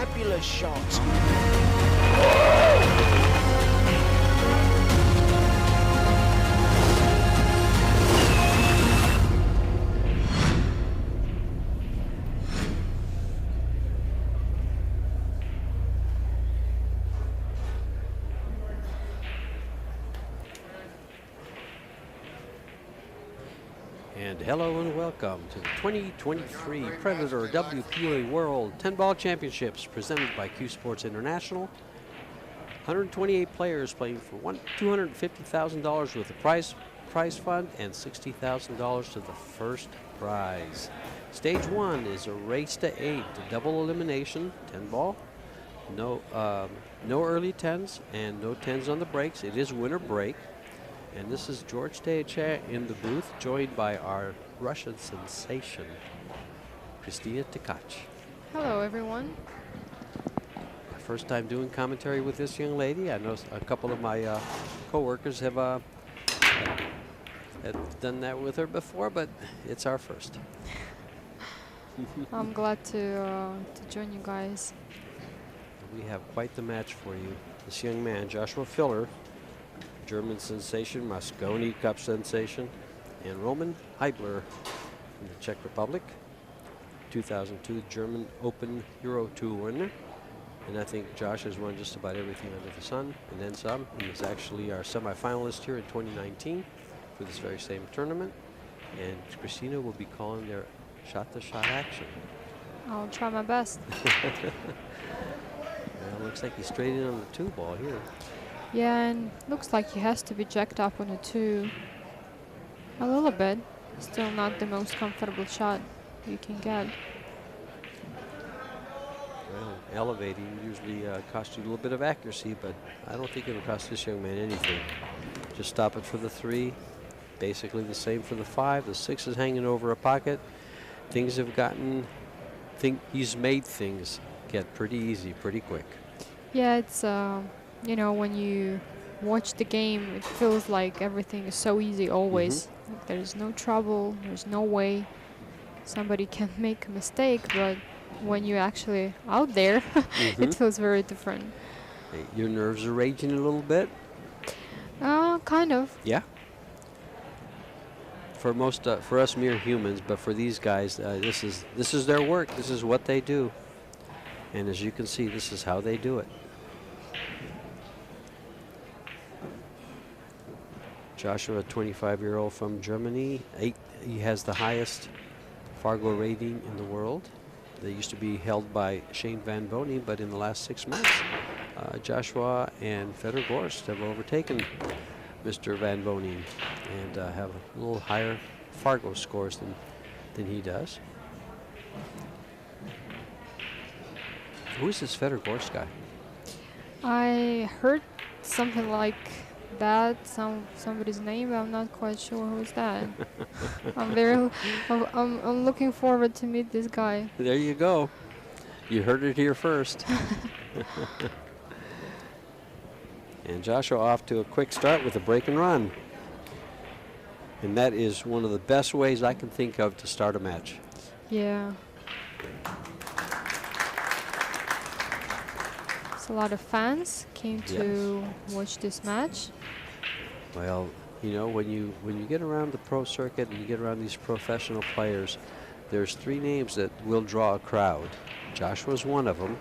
fabulous shot. And hello and welcome to the 2023 Predator WPA World 10-Ball Championships presented by CueSports International. 128 players playing for $250,000 worth of prize fund and $60,000 to the first prize. Stage 1 is a race to 8, a double elimination, 10-ball. No early 10s and no 10s on the breaks. It is winner break. And this is George Teacha in the booth, joined by our Russian sensation, Kristina Tkach. Hello, everyone. My first time doing commentary with this young lady. I know a couple of my co-workers have done that with her before, but it's our first. I'm glad to join you guys. We have quite the match for you. This young man, Joshua Filler, German sensation, Mosconi Cup sensation, and Roman Hybler from the Czech Republic, 2002 German Open Euro Tour winner. And I think Josh has won just about everything under the sun, and then some. He was actually our semifinalist here in 2019 for this very same tournament. And Christina will be calling their shot-to-shot action. I'll try my best. Well, looks like he's straight in on the 2-ball here. Yeah, and looks like he has to be jacked up on a 2 a little bit. Still not the most comfortable shot you can get. Well, elevating usually costs you a little bit of accuracy, but I don't think it'll cost this young man anything. Just stop it for the 3. Basically the same for the 5. The 6 is hanging over a pocket. Things have gotten, he's made things get pretty easy pretty quick. Yeah, it's you know, when you watch the game, it feels like everything is so easy always. Like there's no trouble, there's no way somebody can make a mistake, but when you're actually out there, it feels very different. Hey, your nerves are raging a little bit? Kind of. Yeah. For most, for us mere humans, but for these guys, this is their work. This is what they do, and as you can see, this is how they do it. Joshua, a 25-year-old from Germany. He has the highest Fargo rating in the world. They used to be held by Shane Van Bonen, but in the last 6 months, Joshua and Fedor Gorst have overtaken Mr. Van Bonen and have a little higher Fargo scores than he does. Who is this Fedor Gorst guy? I heard something like that, somebody's name. I'm not quite sure who's that. I'm looking forward to meet this guy. There you go. You heard it here first. And Joshua off to a quick start with a break and run. And that is one of the best ways I can think of to start a match. Yeah. So a lot of fans came to watch this match. Well, you know, when you get around the pro circuit and you get around these professional players, there's 3 names that will draw a crowd. Joshua's one of them.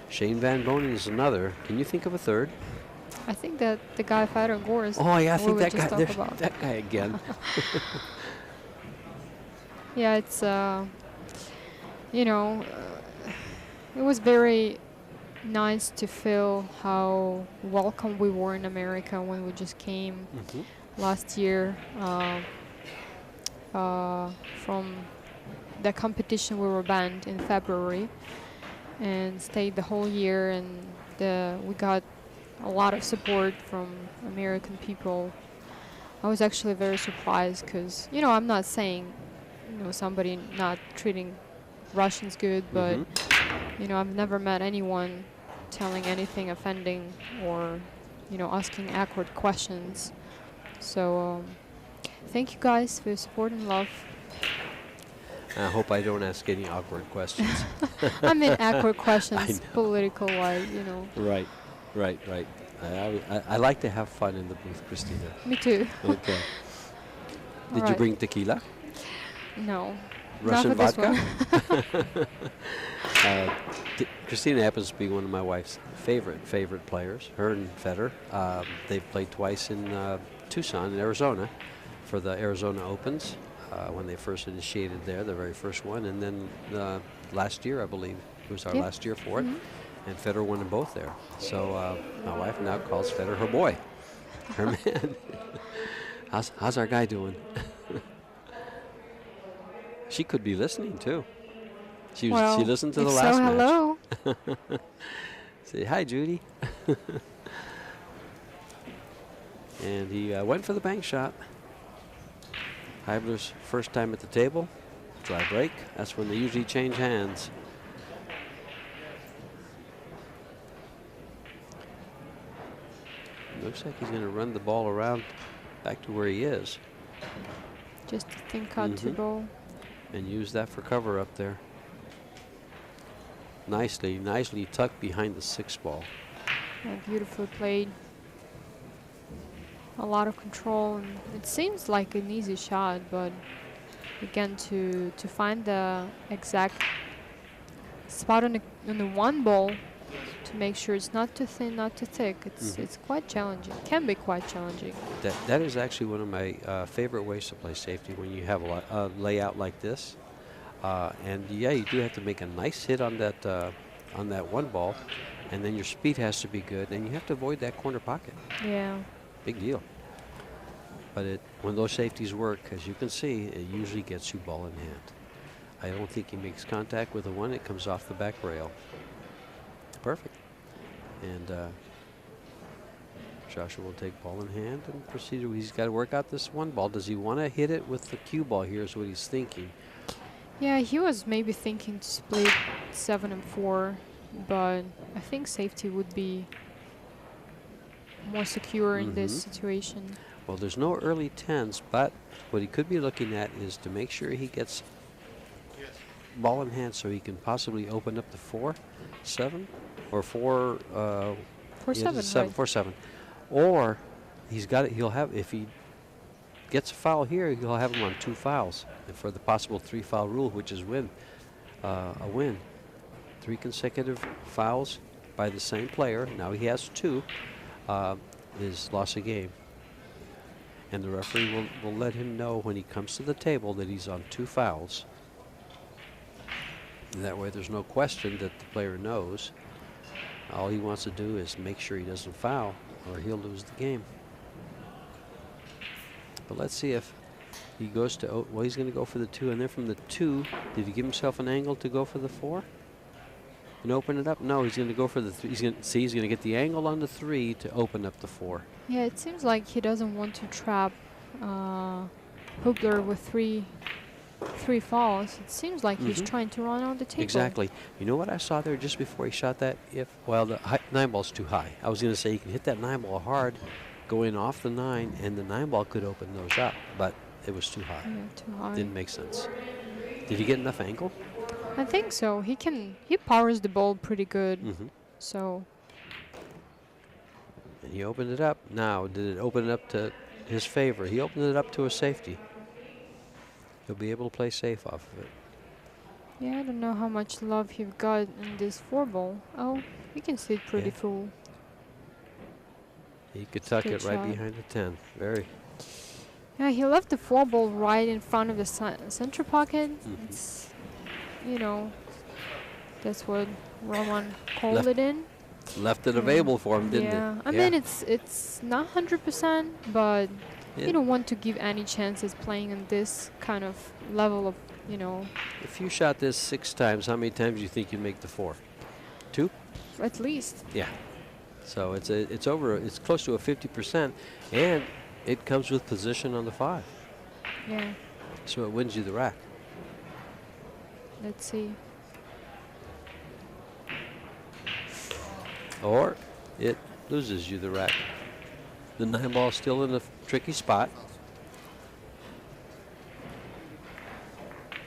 Shane Van Bonen is another. Can you think of a third? I think that the guy Fedor Gorst. Oh yeah, I think that guy. There's that guy again. Yeah, it's you know, it was very nice to feel how welcome we were in America when we just came last year from the competition. We were banned in February and stayed the whole year, and we got a lot of support from American people. I was actually very surprised because, you know, I'm not saying, you know, somebody not treating Russians good, but you know, I've never met anyone telling anything offending or, you know, asking awkward questions. So thank you guys for your support and love. I hope I don't ask any awkward questions. I mean, awkward I questions, know. political-wise, you know. Right, right, right. I like to have fun in the booth, Christina. Me too. Okay. Did you Alright. bring tequila? No. Russian Not for vodka? this one. Christina happens to be one of my wife's favorite players. Her and Federer. They've played twice in Tucson, in Arizona, for the Arizona Opens when they first initiated there, the very first one, and then last year, I believe, it was our Yeah. last year for it, and Federer won them both there. So my wife now calls Federer her boy, her man. How's our guy doing? She could be listening too. She listened to the last match. Hello. Say hi, Judy. And he went for the bank shot. Hybler's first time at the table. Dry break. That's when they usually change hands. Looks like he's going to run the ball around back to where he is. Just to think out to go. And use that for cover up there. Nicely tucked behind the 6 ball. Yeah, beautifully played. A lot of control, and it seems like an easy shot, but again, to find the exact spot on the 1 ball to make sure it's not too thin, not too thick. It's quite challenging. Can be quite challenging. That is actually one of my favorite ways to play safety, when you have a layout like this. And yeah, you do have to make a nice hit on that 1 ball, and then your speed has to be good, and you have to avoid that corner pocket. Yeah. Big deal. But when those safeties work, as you can see, it usually gets you ball in hand. I don't think he makes contact with the 1. It comes off the back rail. Perfect. And Joshua will take ball in hand and proceed. He's got to work out this 1 ball. Does he want to hit it with the cue ball? Here's what he's thinking. Yeah, he was maybe thinking to split 7 and 4, but I think safety would be more secure in this situation. Well, there's no early 10s, but what he could be looking at is to make sure he gets ball in hand so he can possibly open up the 4-7 or 4-7, 4-7. Or he's got it. He'll have, if he gets a foul here, he'll have him on 2 fouls for the possible 3-foul rule, which is a win. 3 consecutive fouls by the same player. Now he has 2. Is lost a game. And the referee will let him know when he comes to the table that he's on 2 fouls. And that way there's no question that the player knows. All he wants to do is make sure he doesn't foul, or he'll lose the game. But let's see if he goes to, well, he's going to go for the 2, and then from the 2, did he give himself an angle to go for the 4? And open it up? No, he's going to go for the 3. He's going to get the angle on the 3 to open up the 4. Yeah, it seems like he doesn't want to trap Hybler with three falls. It seems like he's trying to run on the table. Exactly. You know what I saw there just before he shot that? Well, the 9 ball's too high. I was going to say you can hit that 9 ball hard going off the 9, and the 9 ball could open those up, but it was too high. Yeah, too high. Didn't make sense. Did he get enough angle? I think so. He powers the ball pretty good. So. And he opened it up. Now, did it open it up to his favor? He opened it up to a safety. He'll be able to play safe off of it. Yeah, I don't know how much love you've got in this 4 ball. Oh, you can see it pretty full. He could tuck Good it right shot. behind the 10. Very. Yeah, he left the 4 ball right in front of the center pocket. It's, you know, that's what Roman called it in. Left it available for him, didn't Yeah, he? I mean, it's not 100%, but you don't want to give any chances playing in this kind of level of, you know. If you shot this 6 times, how many times do you think you'd make the 4? 2? At least. Yeah. So it's close to a 50%, and it comes with position on the 5. Yeah. So it wins you the rack. Let's see. Or it loses you the rack. The 9 ball still in a tricky spot.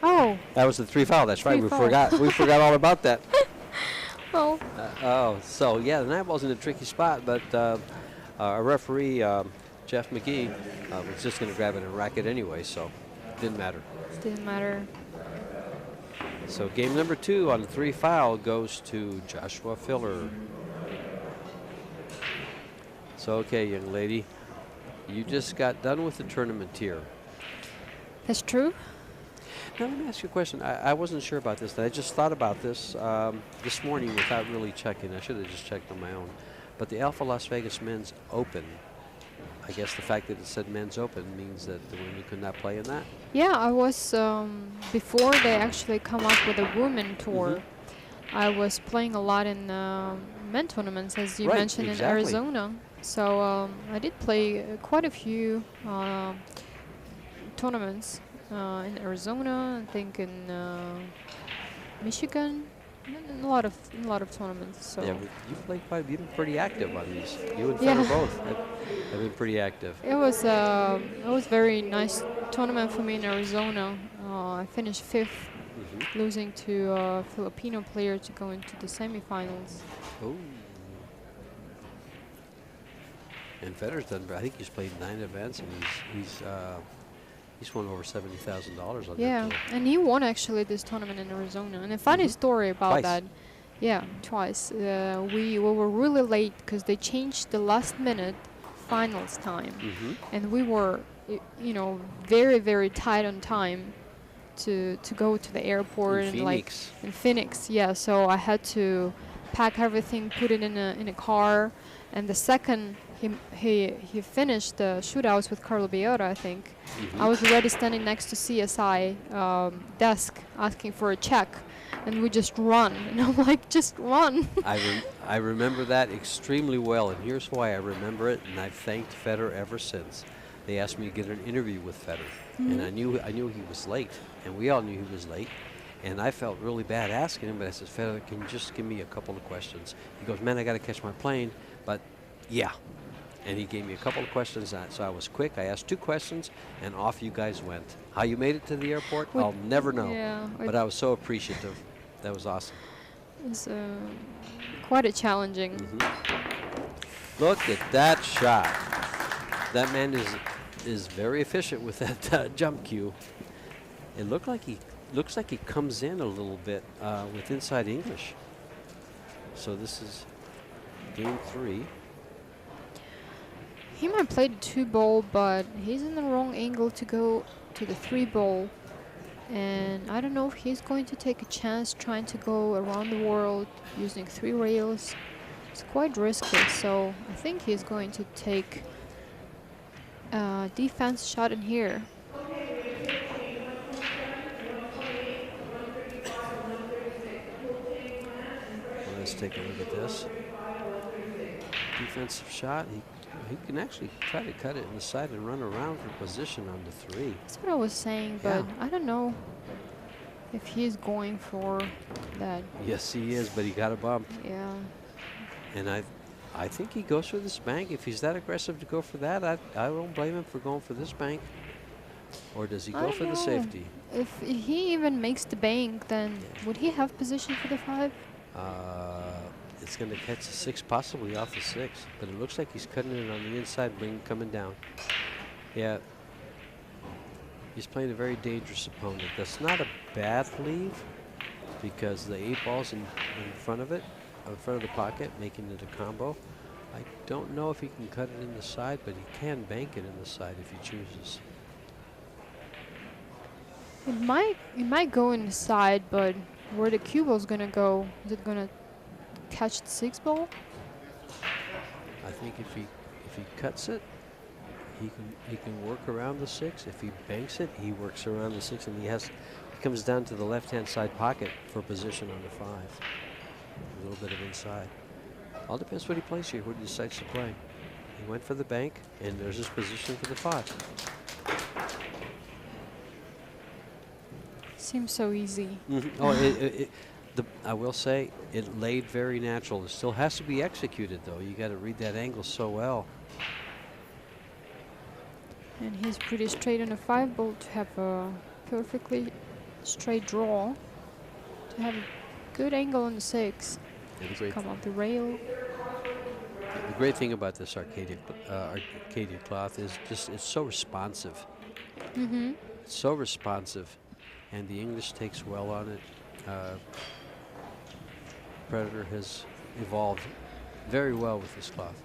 Oh, That was the 3 foul. That's right. Three We foul. forgot. We forgot all about that. Well, Oh, so yeah, the 9 ball's in a tricky spot, but our referee, Jeff McGee, was just going to grab it and rack it anyway, so it didn't matter. it didn't matter. So game number 2 on the 3 foul goes to Joshua Filler. So okay, young lady, you just got done with the tournament here. That's true. Now let me ask you a question. I wasn't sure about this. I just thought about this this morning without really checking. I should have just checked on my own. But the Alpha Las Vegas Men's Open, I guess the fact that it said Men's Open means that the women could not play in that? Yeah, I was, before they actually come up with a women tour, I was playing a lot in men tournaments, as you Right, mentioned, in exactly. Arizona. So I did play quite a few tournaments in Arizona, I think in Michigan, and a lot of tournaments. So Yeah, but you played quite. You've been pretty active on these. You and Yeah. Federer both have been pretty active. it was very nice tournament for me in Arizona. I finished 5th, losing to a Filipino player to go into the semifinals. Oh. And Federer's done. I think he's played 9 events, and he's won over $70,000 on Yeah, that tour. and he won actually this tournament in Arizona. And a funny story about Twice. that. Yeah, twice. We were really late because they changed the last minute finals time, and we were, very very tight on time to go to the airport In and like Phoenix. in Phoenix. Yeah, so I had to pack everything, put it in a car, and the second he finished the shootouts with Carlo Biota, I think. I was already standing next to CSI desk asking for a check, and we just run. And I'm like, just run. I remember that extremely well, and here's why I remember it, and I've thanked Federer ever since. They asked me to get an interview with Federer, and I knew he was late, and we all knew he was late, and I felt really bad asking him, but I said, Federer, can you just give me a couple of questions? He goes, man, I got to catch my plane, but yeah. And he gave me a couple of questions, so I was quick. I asked 2 questions, and off you guys went. How you made it to the airport, I'll never know. Yeah, But I was so appreciative. That was awesome. it's quite a challenging. Look at that shot. That man is very efficient with that jump cue. It looks like he comes in a little bit with inside English. So this is game 3. He might play the 2-ball, but he's in the wrong angle to go to the 3-ball. And I don't know if he's going to take a chance trying to go around the world using 3 rails. It's quite risky, so I think he's going to take a defense shot in here. Well, let's take a look at this. Defensive shot. He can actually try to cut it in the side and run around for position on the 3. That's what I was saying, but I don't know if he's going for that. Yes, he is, but he got a bump. Yeah. And I think he goes for this bank. If he's that aggressive to go for that, I don't blame him for going for this bank. Or does he I go don't for the know. safety? If he even makes the bank, then would he have position for the 5? It's going to catch the 6, possibly off the 6. But it looks like he's cutting it on the inside, coming down. Yeah. He's playing a very dangerous opponent. That's not a bad leave because the 8 ball's in front of it, in front of the pocket, making it a combo. I don't know if he can cut it in the side, but he can bank it in the side if he chooses. It might go in the side, but where the cue ball's gonna go, is it gonna catch the 6-ball? I think if he cuts it, he can work around the 6. If he banks it, he works around the 6, and he comes down to the left-hand side pocket for position on the 5. A little bit of inside. All depends what he plays here, what he decides to play. He went for the bank, and there's his position for the 5. Seems so easy. Oh, I will say it laid very natural. It still has to be executed, though. You got to read that angle so well. And he's pretty straight on a 5-ball to have a perfectly straight draw to have a good angle on the 6. Come off the rail. The great thing about this Arcadia cloth is just it's so responsive. Mm-hmm. It's so responsive, and the English takes well on it. Predator has evolved very well with this cloth.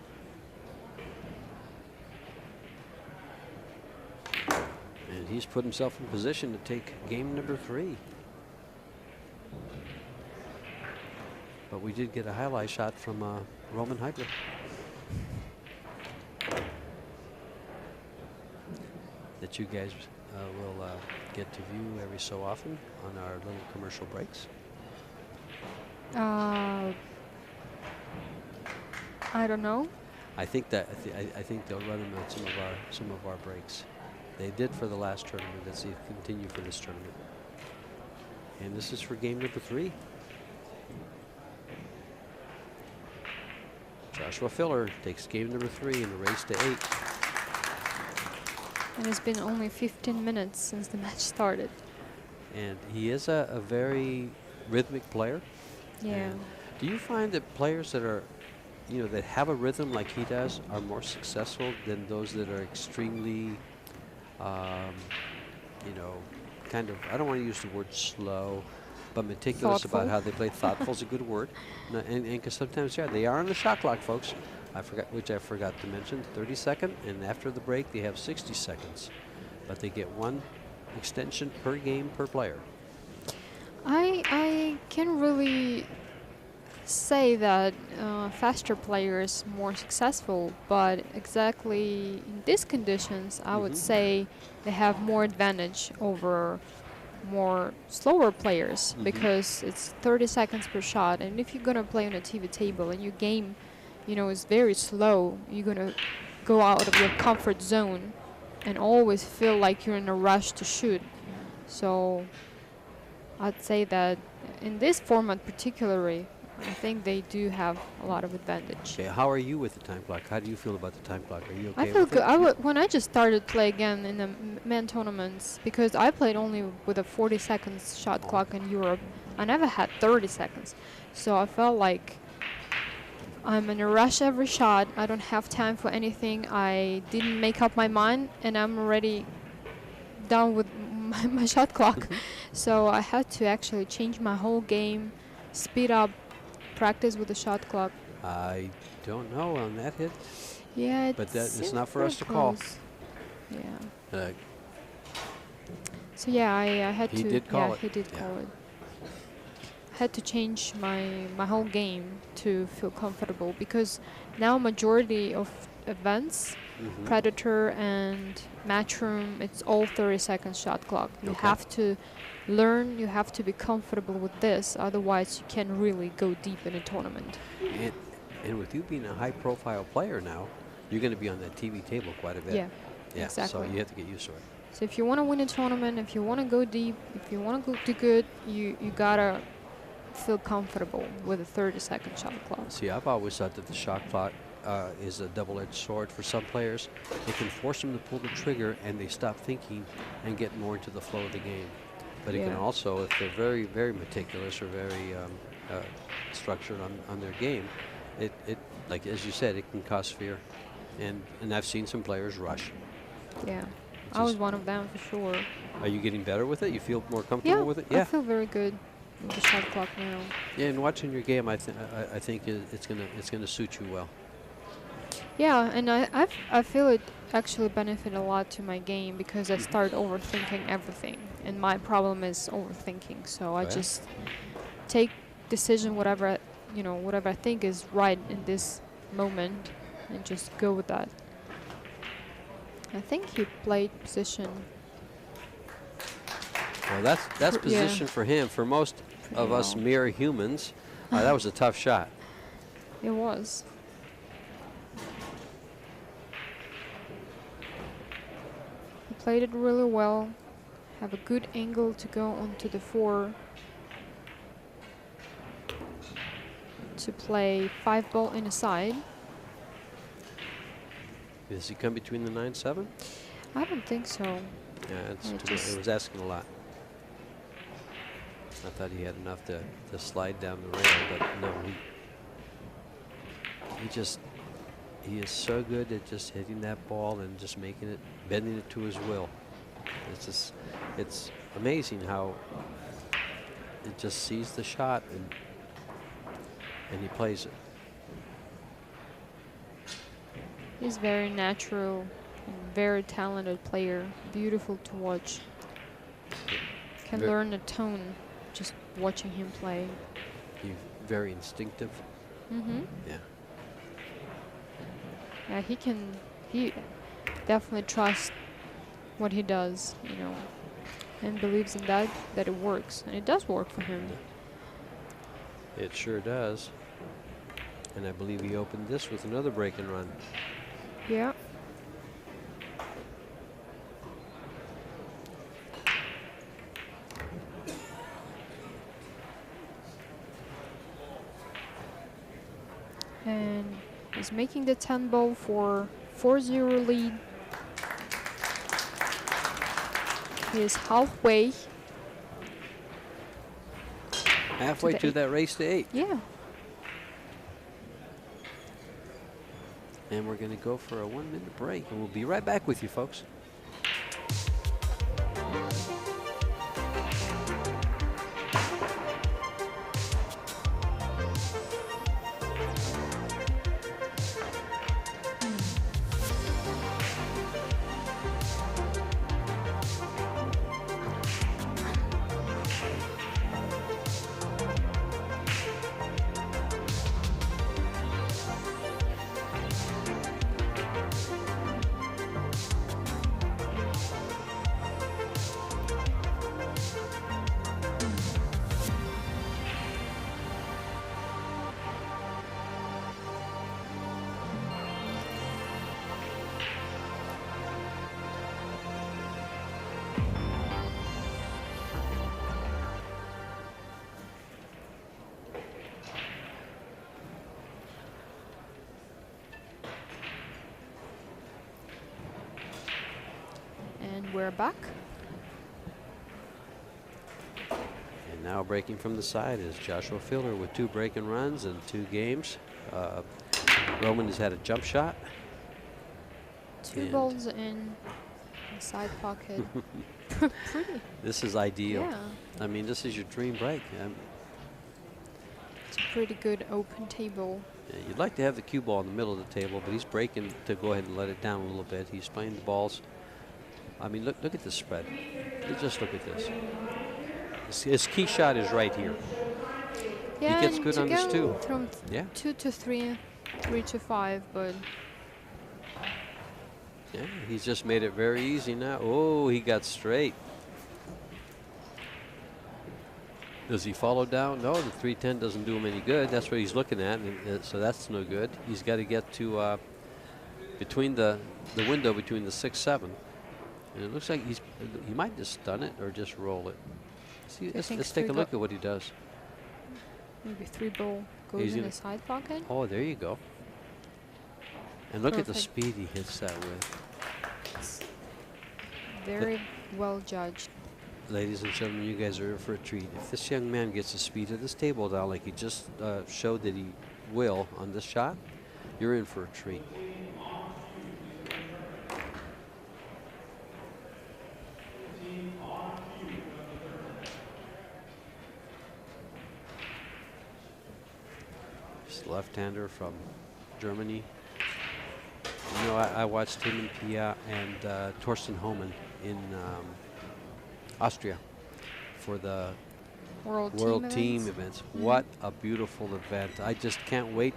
And he's put himself in position to take game number 3. But we did get a highlight shot from Roman Hybler. That you guys will get to view every so often on our little commercial breaks. I don't know. I think that I think they'll run them at some of our breaks. They did for the last tournament. Let's see if they continue for this tournament. And this is for game number 3. Joshua Filler takes game number 3 in a race to 8. And it's been only 15 minutes since the match started. And he is a very rhythmic player. Yeah. And do you find that players that are, you know, that have a rhythm like he does are more successful than those that are extremely, you know, kind of, I don't want to use the word slow, but meticulous Thoughtful. about how they play? Thoughtful is a good word. And because sometimes, yeah, they are on the shot clock, folks. I forgot to mention, 30 seconds, and after the break they have 60 seconds. But they get 1 extension per game per player. I can really say that faster players more successful, but exactly in these conditions, I would say they have more advantage over more slower players because it's 30 seconds per shot, and if you're gonna play on a TV table and your game, you know, is very slow, you're gonna go out of your comfort zone and always feel like you're in a rush to shoot. So I'd say that in this format particularly, I think they do have a lot of advantage. Okay, how are you with the time clock? How do you feel about the time clock? Are you okay I feel with good. it? When I just started play again in the men tournaments, because I played only with a 40 seconds shot clock in Europe, I never had 30 seconds. So I felt like I'm in a rush every shot. I don't have time for anything. I didn't make up my mind, and I'm already done with my shot clock. So I had to actually change my whole game, speed up, practice with the shot clock. I don't know on that hit. Yeah, But that it's seemed not for very us to call. close. Yeah. Uh, So yeah, I had He to. did call yeah, it. he did Yeah. call it. I had to change my whole game to feel comfortable because now majority of events, Predator and Matchroom, it's all 30 second shot clock. You Okay. have to learn. You have to be comfortable with this. Otherwise, you can really go deep in a tournament. and with you being a high-profile player now, you're going to be on that TV table quite a bit. Yeah, So exactly. you have to get used to it. So if you want to win a tournament, if you want to go deep, if you want to go do good, you gotta feel comfortable with a 30 second shot clock. See, I've always thought that the shot clock is a double-edged sword for some players. It can force them to pull the trigger and they stop thinking and get more into the flow of the game. But it can Yeah. also, if they're very, very meticulous or very structured on their game, it, like as you said, it can cause fear. And I've seen some players rush. Yeah, I Just- was one of them for sure. Are you getting better with it? You feel more comfortable with it? I feel very good with the shot clock now. Yeah, and watching your game, I think it's gonna suit you well. Yeah, and I feel it actually benefit a lot to my game because I start overthinking everything, and my problem is overthinking. So I Yeah. just take decision whatever I think is right in this moment, and just go with that. I think he played position. Well, that's Yeah. position for him. For most of us well. mere humans, that was a tough shot. It was. He played it really well. Have a good angle to go onto the 4. To play 5 ball in a side. Does he come between the 9-7? I don't think so. Yeah, I it was asking a lot. I thought he had enough to slide down the rail, but no, he is so good at just hitting that ball and just making it, bending it to his will. It's amazing how it just sees the shot and he plays it. He's very natural and very talented player. Beautiful to watch. Can learn a tone just watching him play. He's very instinctive. Mm-hmm. Yeah. Yeah, he definitely trusts what he does, you know, and believes in that it works. And it does work for him. It sure does. And I believe he opened this with another break and run. Yeah. And he's making the 10 ball for 4-0 lead. He is halfway. Halfway to that race to 8. Yeah. And we're going to go for a 1-minute break, and we'll be right back with you, folks. We're back. And now breaking from the side is Joshua Filler with 2 break and runs and 2 games. Roman has had a jump shot. 2 balls in the side pocket. Pretty. This is ideal. Yeah. I mean, this is your dream break. It's a pretty good open table. Yeah, you'd like to have the cue ball in the middle of the table, but he's breaking to go ahead and let it down a little bit. He's playing the balls. I mean, look at this spread. Just look at this. His key shot is right here. Yeah, he gets good on this too. From 2 to 3, 3 to 5, but yeah, he's just made it very easy now. Oh, he got straight. Does he follow down? No, the 310 doesn't do him any good. That's what he's looking at, and so that's no good. He's got to get to between the window between the 6-7. And it looks like he might just stun it or just roll it. See, let's take a look at what he does. Maybe 3 ball goes in the side pocket. Oh, there you go. And look at the speed he hits that with. It's very well judged. Ladies and gentlemen, you guys are in for a treat. If this young man gets the speed of this table down like he just showed that he will on this shot, you're in for a treat. Left-hander from Germany. You know, I watched him and Pia and Torsten Homan in Austria for the World Team events. What a beautiful event. I just can't wait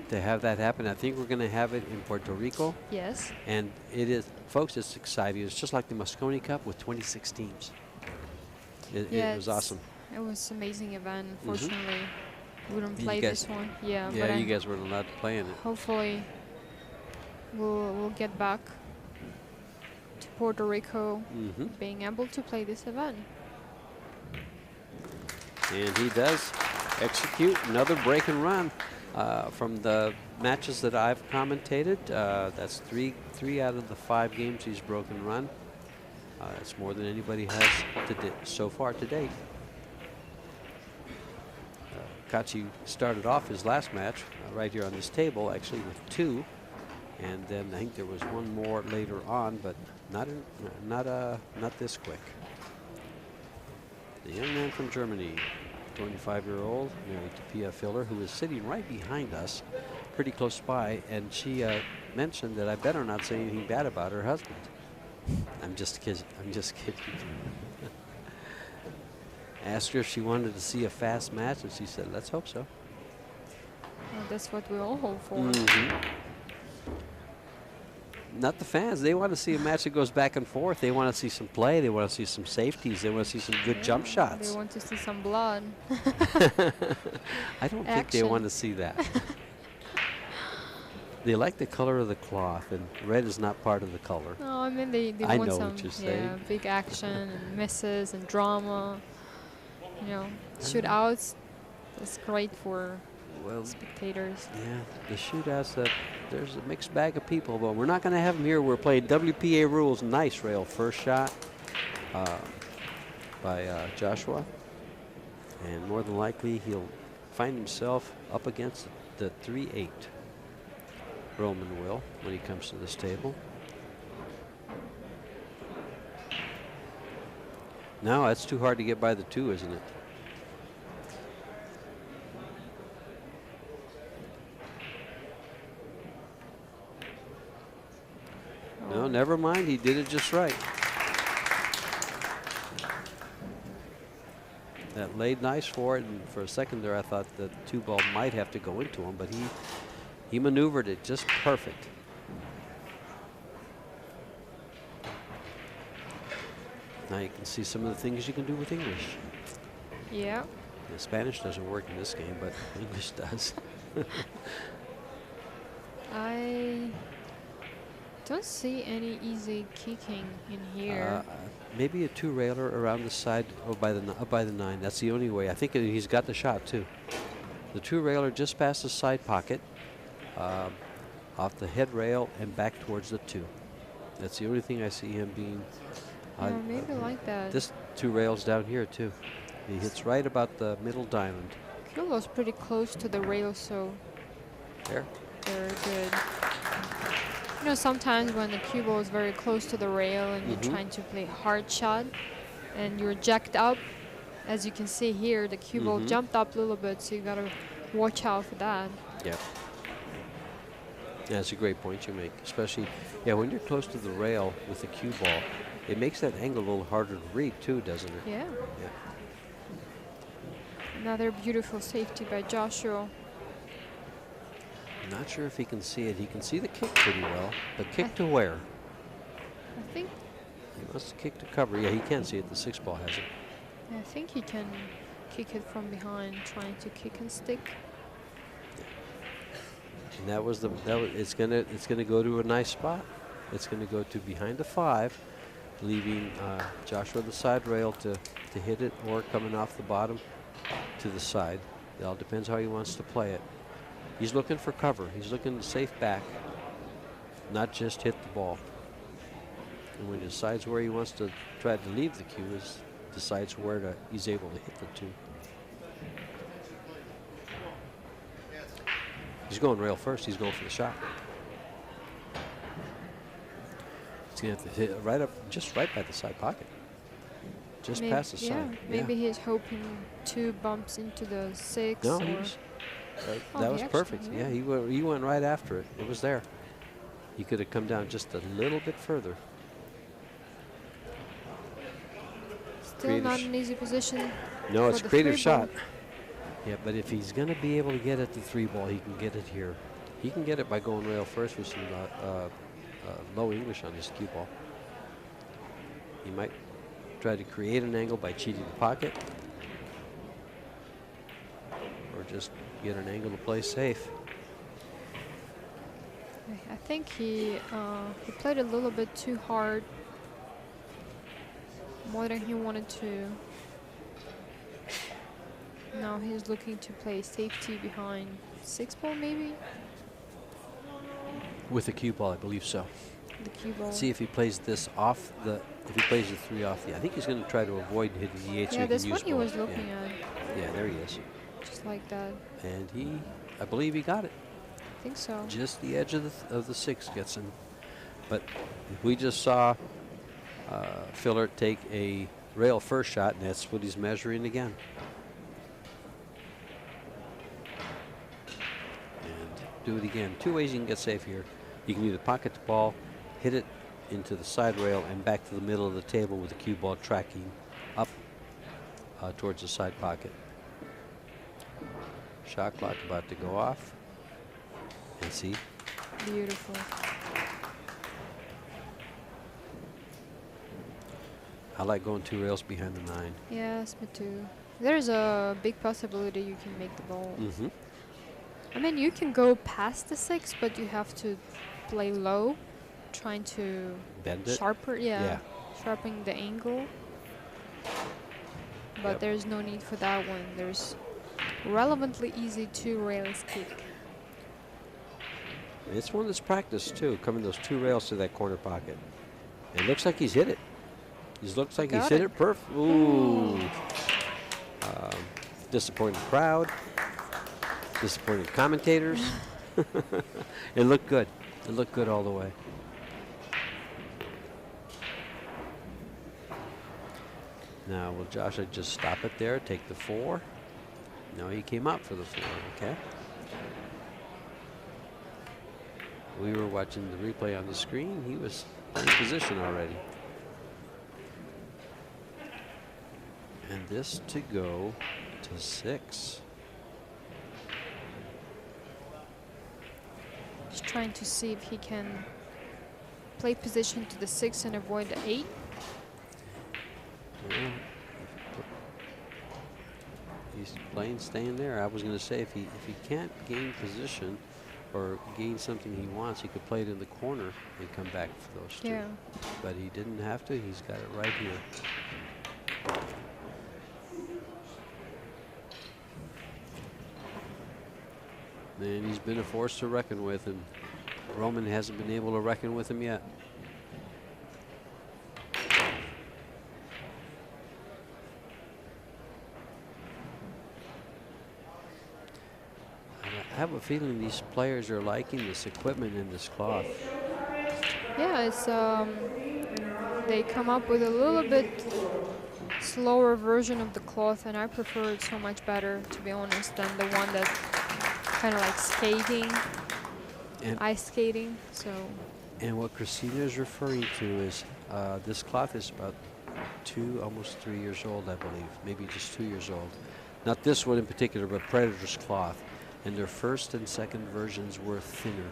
to have that happen. I think we're going to have it in Puerto Rico. Yes. And it is, folks, it's exciting. It's just like the Mosconi Cup with 26 teams. It was awesome. It was an amazing event. Unfortunately, we wouldn't play this one. Yeah, yeah, but you guys weren't allowed to play in it. Hopefully, we'll get back to Puerto Rico, being able to play this event. And he does execute another break and run from the matches that I've commentated. That's three out of the 5 games he's broken run. That's more than anybody has so far to date. Kachi started off his last match right here on this table, actually with 2, and then I think there was one more later on, but not this quick. The young man from Germany, 25-year-old, married to Pia Filler, who is sitting right behind us, pretty close by, and she mentioned that I better not say anything bad about her husband. I'm just kidding. I'm just kidding. Asked her if she wanted to see a fast match, and she said, "Let's hope so." Well, that's what we all hope for. Not the fans. They want to see a match that goes back and forth. They want to see some play. They want to see some safeties. They want to see some good jump shots. They want to see some blood. I don't think they want to see that. They like the color of the cloth, and red is not part of the color. No, I mean they I want know some what you're saying. big action and misses and drama. You know, shootouts. That's great for spectators. Yeah, the shootouts, there's a mixed bag of people, but we're not going to have them here. We're playing WPA rules. Nice rail first shot by Joshua, and more than likely he'll find himself up against the 3-8. Roman will when he comes to this table. No, that's too hard to get by the 2, isn't it? No, never mind. He did it just right. That laid nice for it, and for a second there I thought the 2 ball might have to go into him, but he maneuvered it just perfect. Now you can see some of the things you can do with English. Yeah. The Spanish doesn't work in this game, but English does. I don't see any easy kicking in here. Maybe a 2-railer around the side or by the 9. That's the only way. I think he's got the shot too. The 2-railer just past the side pocket, off the head rail and back towards the 2. That's the only thing I see him being. Maybe like that. This 2 rails down here too. He hits right about the middle diamond. Cue ball's pretty close to the rail, so there. Very good. You know, sometimes when the cue ball is very close to the rail and you're trying to play a hard shot and you're jacked up, as you can see here, the cue ball jumped up a little bit, so you gotta watch out for that. Yeah. Yeah, that's a great point you make, especially, when you're close to the rail with the cue ball, it makes that angle a little harder to read too, doesn't it? Yeah. Yeah. Another beautiful safety by Joshua. Not sure if he can see it. He can see the kick pretty well, but kick to where? I think He wants to kick to cover. Yeah, he can see it. The 6 ball has it. I think he can kick it from behind, trying to kick and stick. And it's gonna go to a nice spot. It's gonna go to behind the 5, leaving Joshua the side rail to hit it, or coming off the bottom to the side. It all depends how he wants to play it. He's looking for cover. He's looking safe back, not just hit the ball. And when he decides where he wants to try to leave the cue, decides where he's able to hit the 2. He's going rail first. He's going for the shot. He's going to have to hit it just right by the side pocket. Just past the side. Maybe he's hoping 2 bumps into the 6. No, or that was perfect. Yeah, he went right after it. It was there. He could have come down just a little bit further. Still not an easy position. No, it's a creative shot. Yeah, but if he's going to be able to get at the 3 ball, he can get it here. He can get it by going rail first with some low English on his cue ball. He might try to create an angle by cheating the pocket, or just get an angle to play safe. I think he played a little bit too hard, more than he wanted to. Now he's looking to play safety behind 6 ball, maybe? With the cue ball, I believe so. The cue ball. See if he plays this off if he plays the 3 off the. I think he's going to try to avoid hitting the 8. Yeah, so that's he can what use he ball. was looking at. Yeah, there he is. just like that. And I believe he got it. I think so. Just the edge of the 6 gets him. But we just saw Filler take a rail first shot, and that's what he's measuring again. And do it again. 2 ways you can get safe here. You can either pocket the ball, hit it into the side rail, and back to the middle of the table with the cue ball tracking up towards the side pocket. Shot clock about to go off. And see? Beautiful. I like going 2 rails behind the 9. Yes, me too. There's a big possibility you can make the ball. Mm-hmm. I mean, you can go past the 6, but you have to play low, trying to Bend it? sharpen the angle. But Yep. there's no need for that one. There's relevantly easy 2 rails kick. It's one that's practiced too, coming those 2 rails to that corner pocket. It looks like he's hit it. It looks like he's Got hit it. it perfect. Ooh. Disappointed crowd. Disappointed commentators. It looked good. It looked good all the way. Now, will Josh just stop it there, take the 4? No, he came out for the 4, okay. We were watching the replay on the screen. He was in position already. And this to go to 6. Just trying to see if he can play position to the 6 and avoid the 8. Well, he's playing, staying there. I was going to say if he can't gain position or gain something he wants, he could play it in the corner and come back for those 2. Yeah. But he didn't have to. He's got it right here. And he's been a force to reckon with, and Roman hasn't been able to reckon with him yet. I have a feeling these players are liking this equipment and this cloth. Yeah, it's they come up with a little bit slower version of the cloth, and I prefer it so much better, to be honest, than the one that kind of like skating, And ice skating. So And what Christina is referring to is this cloth is about 2, almost 3 years old, I believe, maybe just 2 years old. Not this one in particular, but Predator's cloth. And their first and second versions were thinner,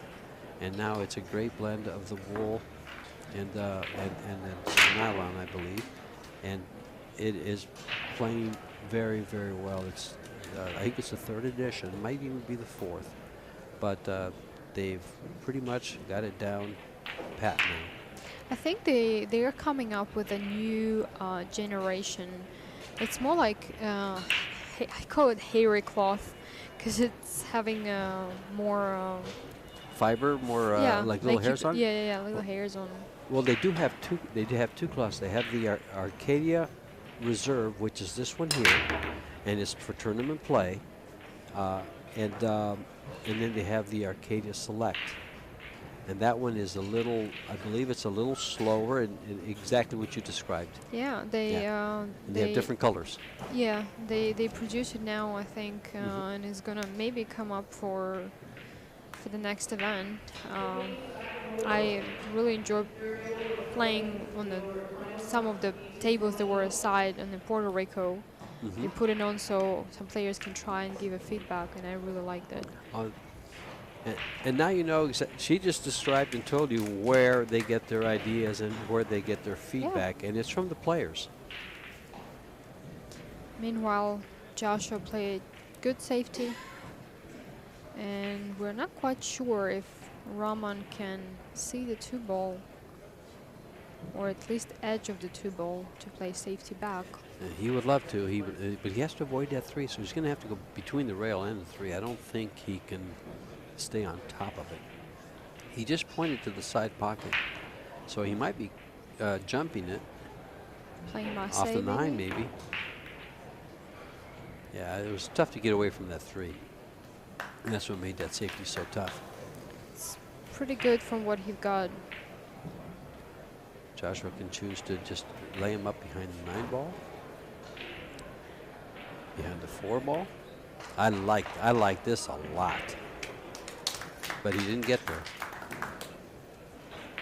and now it's a great blend of the wool and then some nylon, I believe, and it is playing very, very well. It's I think it's the 3rd edition, it might even be the 4th, but they've pretty much got it down pat now. I think they are coming up with a new generation. It's more like I call it hairy cloth, because it's having more Fiber, more like little hairs on? Yeah, little hairs on. Well, they do have 2. They do have 2 cloths. They have the Arcadia Reserve, which is this one here, and it's for tournament play, and then they have the Arcadia Select, and that one is a little. I believe it's a little slower, and exactly what you described. Yeah, they And they have different colors. Yeah, they produce it now, I think, and it's gonna maybe come up for the next event. I really enjoy playing on some of the tables that were aside in Puerto Rico. You put it on so some players can try and give a feedback, and I really like that. And now you know, she just described and told you where they get their ideas and where they get their feedback, and it's from the players. Meanwhile, Joshua played good safety, and we're not quite sure if Roman can see the 2 ball, or at least edge of the 2 ball, to play safety back. He would love to, but he has to avoid that 3, so he's going to have to go between the rail and the 3. I don't think he can stay on top of it. He just pointed to the side pocket, so he might be jumping it Playing off the 9 maybe. Yeah, it was tough to get away from that 3. And that's what made that safety so tough. It's pretty good from what he got. Joshua can choose to just lay him up behind the 9 ball. Behind the 4 ball. I like this a lot. But he didn't get there.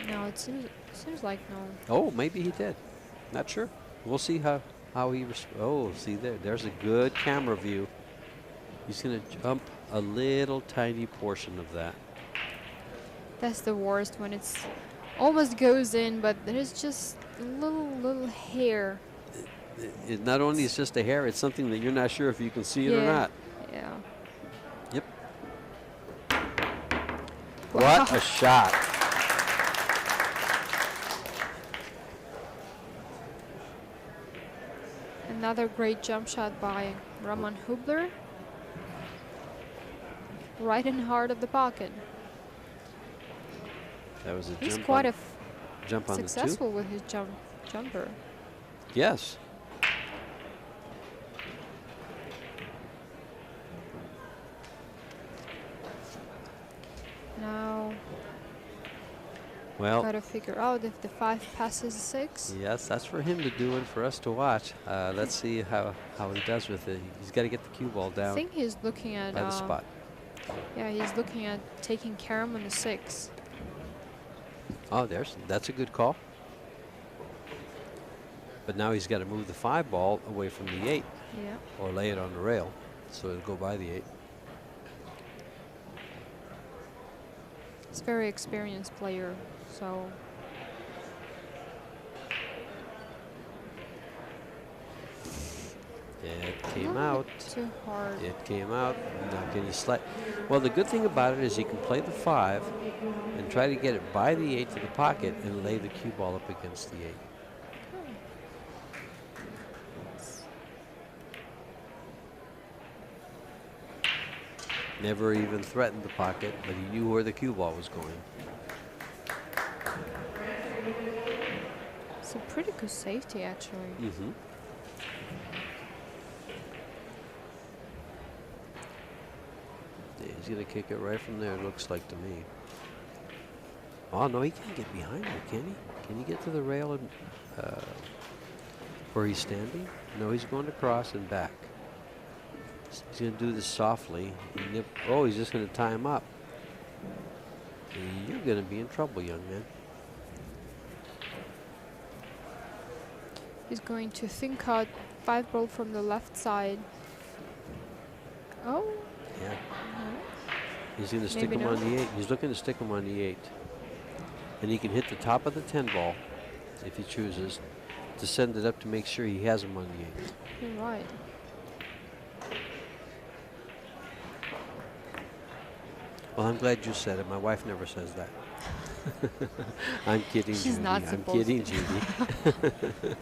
No, it seems like no. Oh, maybe he did. Not sure. We'll see how he oh, see there's a good camera view. He's going to jump a little tiny portion of that. That's the worst, when it's almost goes in, but there's just a little hair. It not only is just a hair, it's something that you're not sure if you can see it or not. Yeah. Yep. Wow. What a shot. Another great jump shot by Roman Hybler. Right in the heart of the pocket. That was a He's jump quite on, jump on the 2. successful with his jumper. Yes. Now, Well, gotta figure out if the 5 passes 6. yes, that's for him to do and for us to watch. Let's see how he does with it. He's got to get the cue ball I down think he's looking at by the spot. Yeah, he's looking at taking carom on the 6. Oh, that's a good call. But now he's got to move the 5 ball away from the 8 Yeah. or lay it on the rail so it'll go by the 8. He's a very experienced player, so It came not out. too hard. It came out. Now can you slide? Well, the good thing about it is you can play the 5 and try to get it by the 8 to the pocket and lay the cue ball up against the 8. Never even threatened the pocket, but he knew where the cue ball was going. It's a pretty good safety, actually. Mm-hmm. He's going to kick it right from there, it looks like to me. Oh, no, he can't get behind it, can he? Can he get to the rail and, where he's standing? No, he's going across and back. He's going to do this softly. Oh, he's just going to tie him up. You're going to be in trouble, young man. He's going to think out 5 ball from the left side. Oh. Yeah. No. He's going to stick Maybe him on not. the 8. He's looking to stick him on the 8. And he can hit the top of the 10 ball if he chooses to send it up to make sure he has him on the 8. You're right. Well, I'm glad you said it. My wife never says that. I'm kidding, She's Judy. not I'm supposed kidding, to. Judy.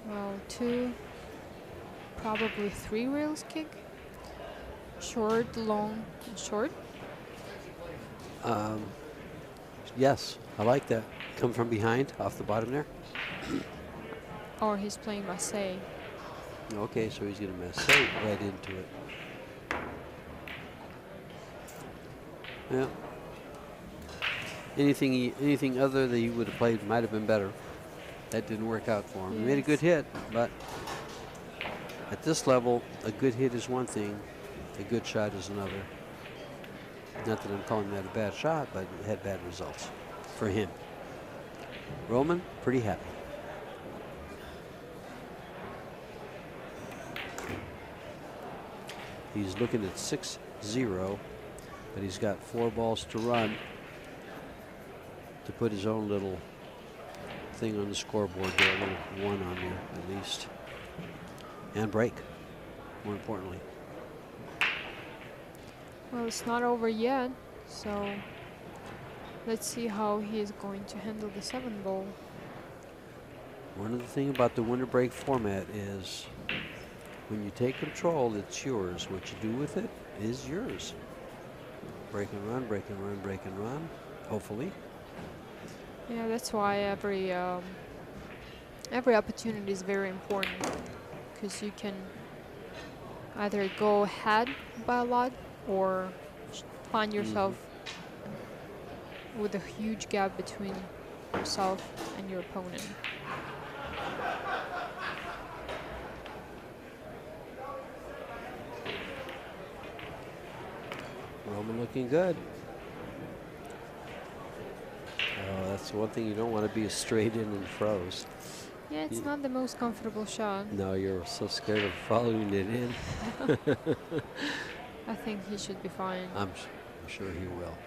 Well, 2, probably 3 rails kick. Short, long, and short. Yes, I like that. Come from behind, off the bottom there. Or he's playing Marseille. Okay, so he's going to mess right into it. Yeah. Anything other that he would have played might have been better. That didn't work out for him. He made a good hit, but at this level, a good hit is one thing, a good shot is another. Not that I'm calling that a bad shot, but it had bad results for him. Roman, pretty happy. He's looking at 6-0, but he's got 4 balls to run to put his own little thing on the scoreboard there, a little 1 on there at least. And break, more importantly. Well, it's not over yet, so let's see how he is going to handle the 7 ball. One of the things about the winter break format is when you take control, it's yours. What you do with it is yours. break and run, break and run, break and run, hopefully. Yeah, that's why every opportunity is very important, because you can either go ahead by a lot or find yourself with a huge gap between yourself and your opponent. Roman looking good. Oh, that's one thing you don't want to be straight in and froze. Yeah, it's not the most comfortable shot. No, you're so scared of following it in. I think he should be fine. I'm sure he will.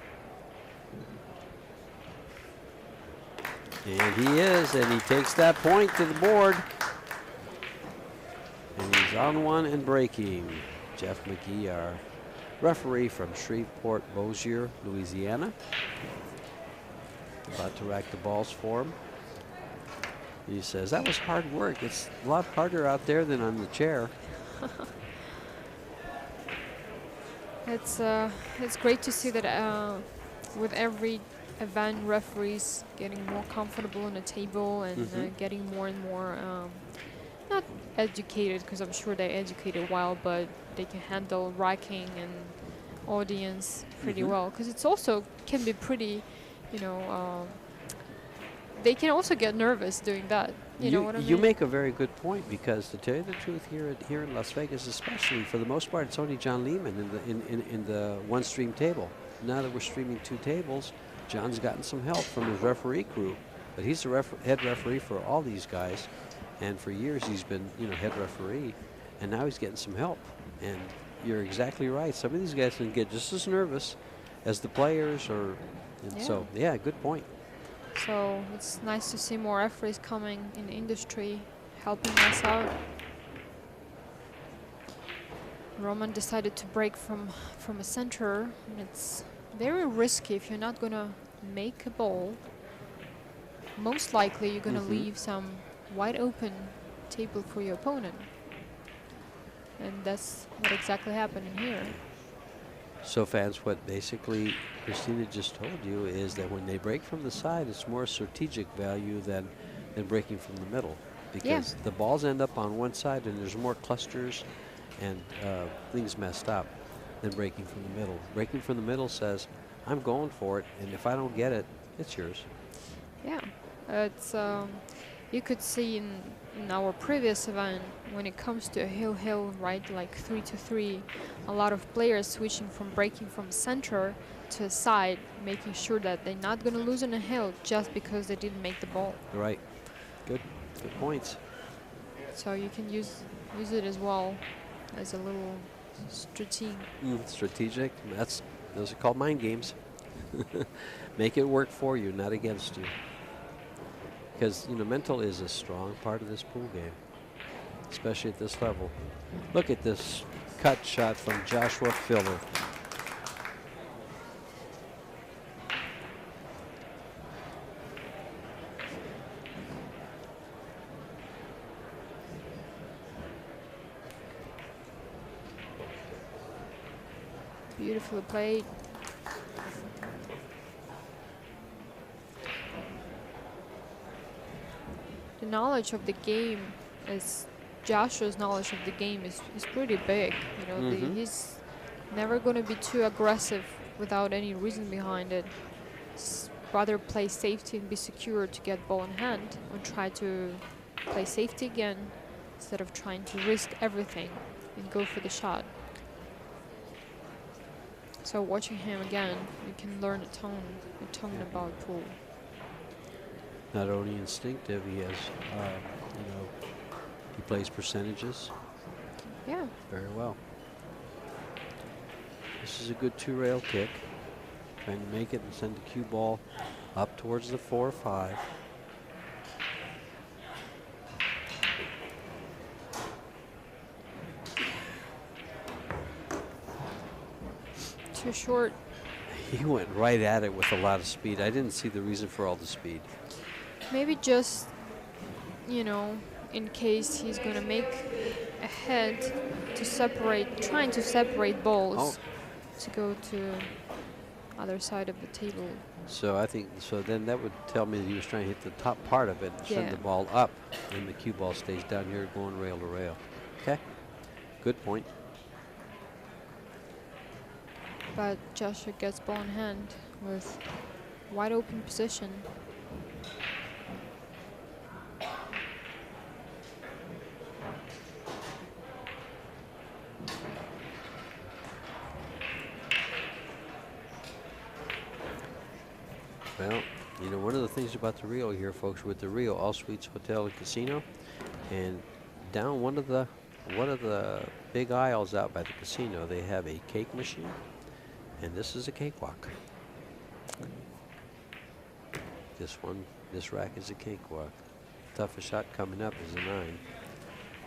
And he is, and he takes that point to the board. And he's on one and breaking. Jeff McGee, our referee from Shreveport, Bossier, Louisiana. About to rack the balls for him. He says, that was hard work. It's a lot harder out there than on the chair. It's great to see that with every event, referees getting more comfortable on the table and getting more and more not educated, because I'm sure they educated well, but they can handle racking and audience pretty well, because it's also can be pretty, you know, they can also get nervous doing that. You know what I mean? You make a very good point, because to tell you the truth, here in Las Vegas, especially, for the most part, it's only John Lehman in the one stream table. Now that we're streaming 2 tables, John's gotten some help from his referee crew, but he's the head referee for all these guys, and for years he's been, you know, head referee, and now he's getting some help. And you're exactly right. Some of these guys can get just as nervous as the players, or so yeah, good point. So it's nice to see more referees coming in the industry, helping us out. Roman decided to break from a center, and it's very risky if you're not gonna make a ball. Most likely you're gonna leave some wide open table for your opponent. And that's what exactly happened in here. So fans, what basically Christina just told you is that when they break from the side, it's more strategic value than breaking from the middle, because the balls end up on one side and there's more clusters and things messed up than breaking from the middle. Breaking from the middle says, I'm going for it, and if I don't get it, it's yours. Yeah, it's you could see in our previous event, when it comes to a hill, right, like 3-3, a lot of players switching from breaking from center to a side, making sure that they're not going to lose on a hill just because they didn't make the ball. Right. Good points. So you can use it as well as a little strategic. Those are called mind games. Make it work for you, not against you. Because, you know, mental is a strong part of this pool game, especially at this level. Look at this cut shot from Joshua Filler. Beautifully played. The knowledge of the game Joshua's knowledge of the game is pretty big. You know, he's never going to be too aggressive without any reason behind it. Rather play safety and be secure to get ball in hand, or try to play safety again instead of trying to risk everything and go for the shot. So watching him again, you can learn a ton about pool. Not only instinctive, he has, you know, he plays percentages. Yeah. Very well. This is a good 2-rail kick. Trying to make it and send the cue ball up towards the 4 or 5. Too short. He went right at it with a lot of speed. I didn't see the reason for all the speed. Maybe just, you know, in case he's going to make a head to separate, trying to separate balls to go to other side of the table. So I think, so then that would tell me that he was trying to hit the top part of it and send Yeah. the ball up, and the cue ball stays down here going rail to rail. Okay, good point. But Joshua gets ball in hand with wide open position. Well, you know, one of the things about the Rio here, folks, with the Rio All Suites Hotel and Casino, and down one of the big aisles out by the casino, they have a cake machine, and this is a cakewalk. This rack is a cakewalk. Toughest shot coming up is a 9.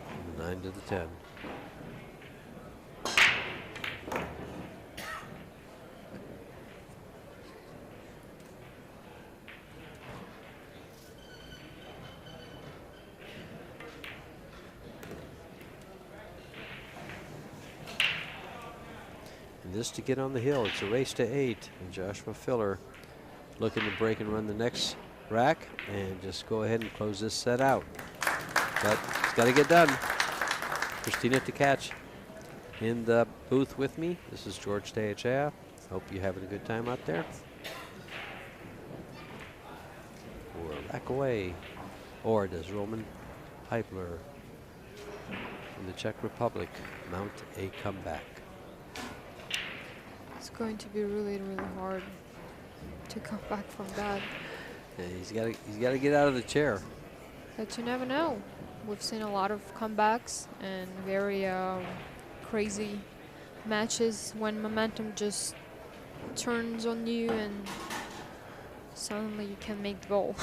From the 9 to the 10. And this to get on the hill, it's a race to 8. And Joshua Filler looking to break and run the next rack and just go ahead and close this set out. But it's got to get done. Christina to catch in the booth with me. This is George Teachea. Hope you're having a good time out there. We're a rack away. Or does Roman Hybler from the Czech Republic mount a comeback? It's going to be really, really hard to come back from that. And he's got to get out of the chair. But you never know. We've seen a lot of comebacks and very crazy matches when momentum just turns on you and suddenly you can make the ball.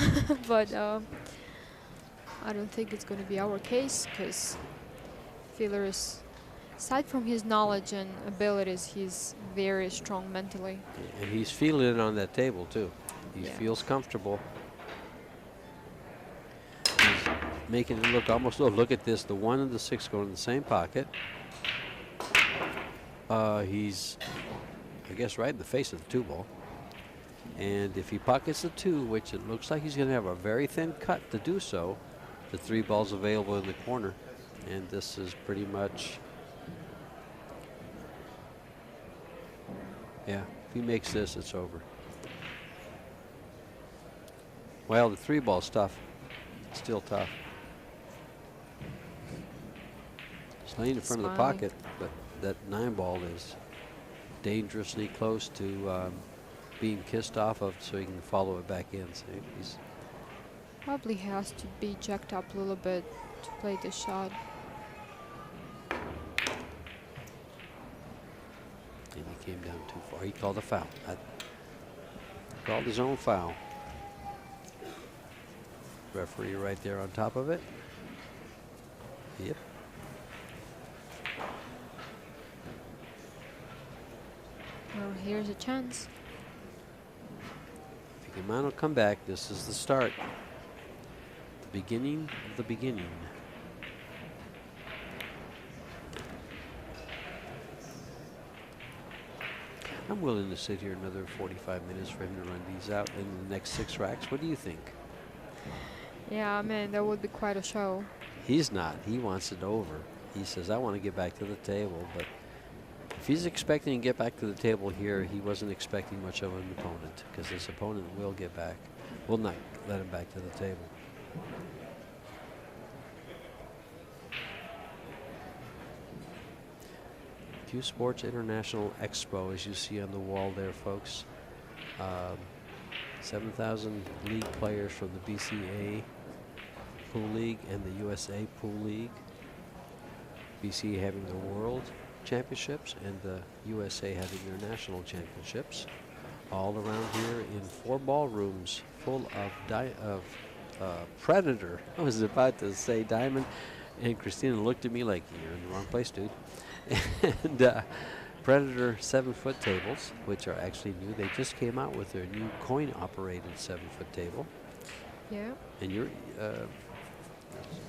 But I don't think it's going to be our case, because Filler is, aside from his knowledge and abilities, he's very strong mentally. And he's feeling it on that table too. He feels comfortable. He's making it look almost, look at this, the 1 and the 6 go in the same pocket. He's, I guess, right in the face of the 2 ball. And if he pockets the 2, which it looks like he's going to have a very thin cut to do so, the 3 ball's available in the corner. And this is pretty much, yeah, if he makes this, it's over. Well, the 3 ball's tough. It's still tough. It's laying in front of the pocket, but that 9 ball is dangerously close to being kissed off of, so he can follow it back in. So he's probably has to be jacked up a little bit to play this shot. And he came down too far. He called a foul. Called his own foul. Referee right there on top of it. Yep. Well, here's a chance. If he can mount a comeback, this is the start. The beginning of the beginning. I'm willing to sit here another 45 minutes for him to run these out in the next 6 racks. What do you think? Yeah, man, that would be quite a show. He's not. He wants it over. He says, I want to get back to the table. But if he's expecting to get back to the table here, he wasn't expecting much of an opponent, because his opponent will get back. Will not let him back to the table. CueSports International Expo, as you see on the wall there, folks. 7,000 league players from the BCA Pool League and the USA Pool League. BCA having their World Championships and the USA having their National Championships. All around here in 4 ballrooms full of Predator. I was about to say Diamond, and Christina looked at me like, you're in the wrong place, dude. And Predator 7-foot tables, which are actually new. They just came out with their new coin-operated 7-foot table. Yeah. And you're, I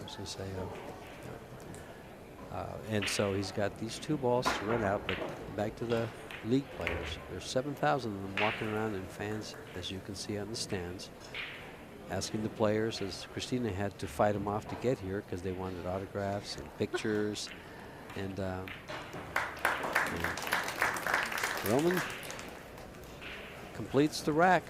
was going to say, and so he's got these 2 balls to run out, but back to the league players. There's 7,000 of them walking around, and fans, as you can see on the stands, asking the players, as Christina had to fight them off to get here because they wanted autographs and pictures. And Roman completes the rack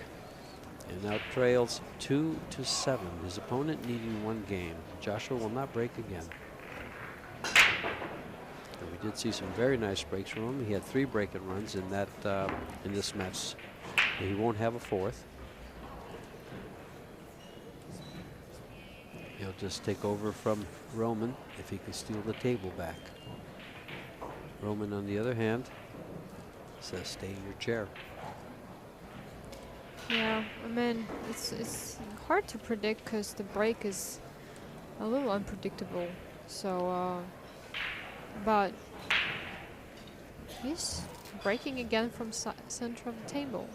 and now trails 2-7. His opponent needing one game. Joshua will not break again. And we did see some very nice breaks from him. He had 3 break-in runs in that in this match. He won't have a 4th. He'll just take over from Roman if he can steal the table back. Roman, on the other hand, says stay in your chair. Yeah, I mean, it's hard to predict because the break is a little unpredictable. So, but he's breaking again from center of the table.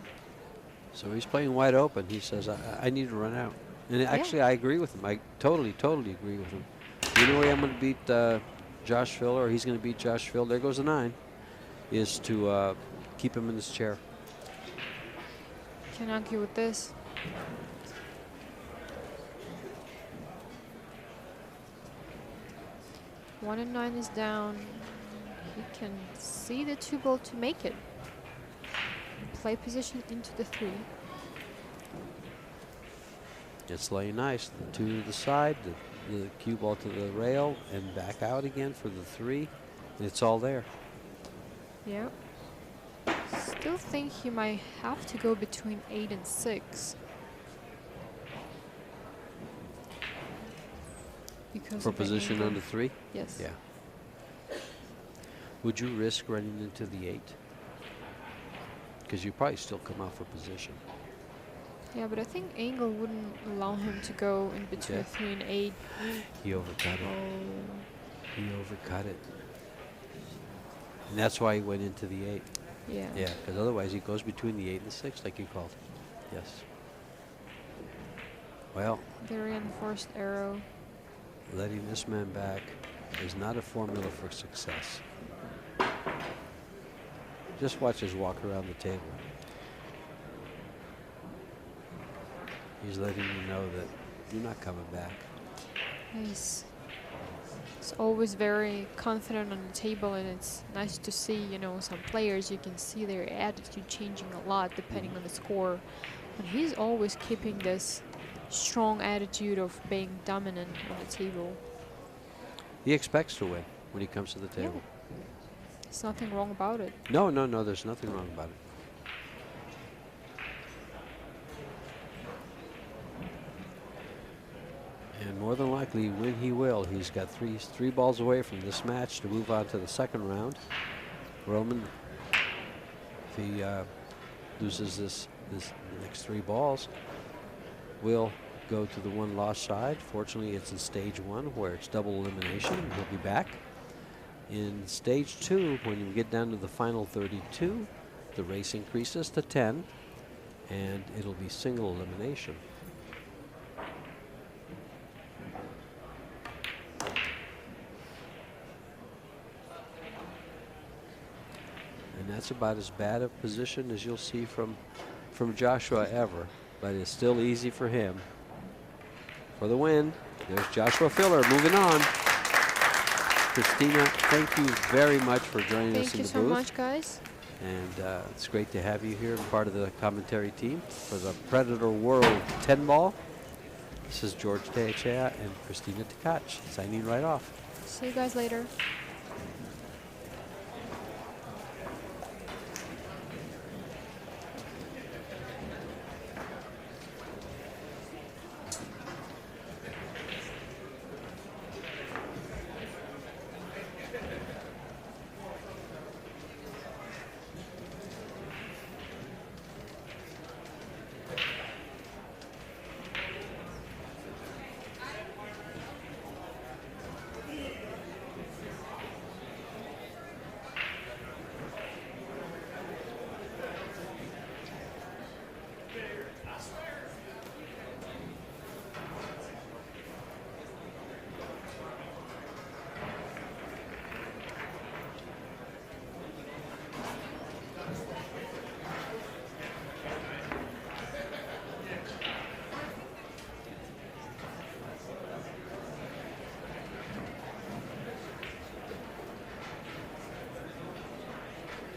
So he's playing wide open. He says, I need to run out. And actually, I agree with him. I totally agree with him. The only way I'm going to beat Josh Filler, or he's going to beat Josh Filler, there goes the 9, is to keep him in his chair. Can't argue with this. One and 9 is down. He can see the 2 ball to make it. Play position into the 3. It's laying nice. The 2 to the side, the cue ball to the rail, and back out again for the 3. And it's all there. Yeah. Still think he might have to go between 8 and 6. Because For position on the 3? Yes. Yeah. Would you risk running into the 8? Because you probably still come out for position. Yeah, but I think angle wouldn't allow him to go in between 3 and 8. He overcut it. Oh. He overcut it. And that's why he went into the 8. Yeah. Yeah, because otherwise he goes between the 8 and the 6, like you called. Yes. Well, Very unforced arrow. letting this man back is not a formula for success. Just watch us walk around the table. He's letting you know that you're not coming back. He's always very confident on the table, and it's nice to see, you know, some players, you can see their attitude changing a lot depending on the score. And he's always keeping this strong attitude of being dominant on the table. He expects to win when he comes to the table. Yeah. There's nothing wrong about it. No, there's nothing wrong about it. And more than likely, win he will. He's got three balls away from this match to move on to the second round. Roman, if he loses this next 3 balls, will go to the 1 loss side. Fortunately, it's in stage 1 where it's double elimination. He'll be back. In stage 2, when you get down to the final 32, the race increases to 10, and it'll be single elimination. And that's about as bad a position as you'll see from Joshua ever, but it's still easy for him. For the win, there's Joshua Filler moving on. Christina, thank you very much for joining us in the booth. Thank you so much, guys. And it's great to have you here and part of the commentary team for the Predator World 10 ball. This is George Teachea and Christina Tkach signing right off. See you guys later.